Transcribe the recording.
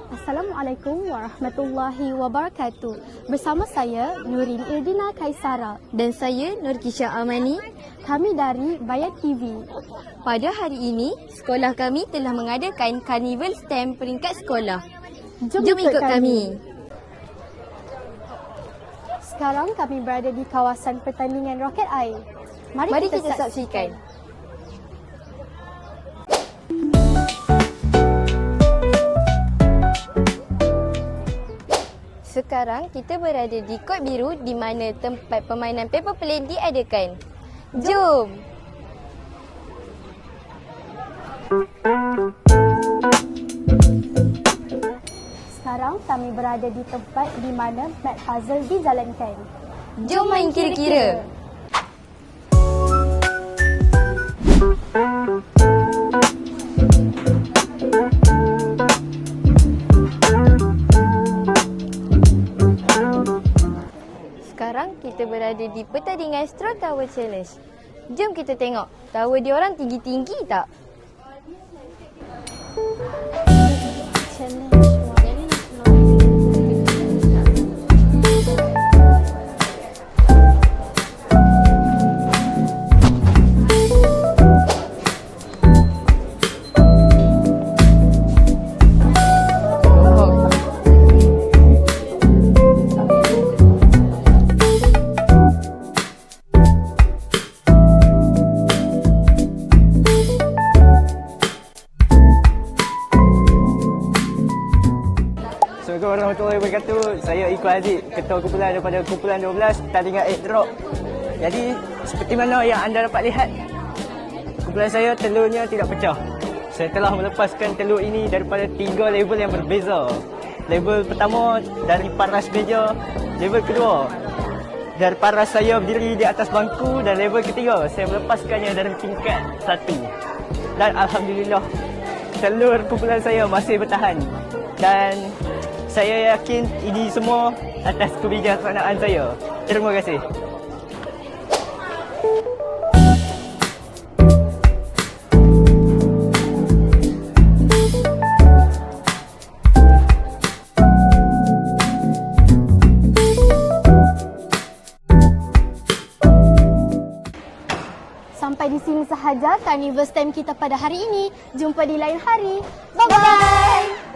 Assalamualaikum warahmatullahi wabarakatuh. Bersama saya Nurin Irdina Kaisara dan saya Nurkisha Amani. Kami dari Bayat TV. Pada hari ini, sekolah kami telah mengadakan Karnival STEM peringkat sekolah. Jom ikut kami. Sekarang kami berada di kawasan pertandingan roket air. Mari kita saksikan. Sekarang kita berada di kot biru di mana tempat permainan paper plane diadakan. Jom! Sekarang kami berada di tempat di mana mat puzzle dijalankan. Jom main kira-kira! Sekarang kita berada di pertandingan Straw Tower Challenge. Jom kita tengok tower diorang tinggi-tinggi tak? Assalamualaikum warahmatullahi wabarakatuh. Saya Iqbal Aziz, Ketua Kumpulan daripada Kumpulan 12 Pertandingan 8 Drop. Jadi, seperti mana yang anda dapat lihat, kumpulan saya telurnya tidak pecah. Saya telah melepaskan telur ini daripada 3 level yang berbeza. Level pertama dari paras meja, level kedua dari paras saya berdiri di atas bangku, dan level ketiga saya melepaskannya dari tingkat 1. Dan alhamdulillah, telur kumpulan saya masih bertahan. Dan saya yakin ini semua atas kebijaksanaan saya. Terima kasih. Sampai di sini sahaja Karnival STEM kita pada hari ini. Jumpa di lain hari. Bye-bye!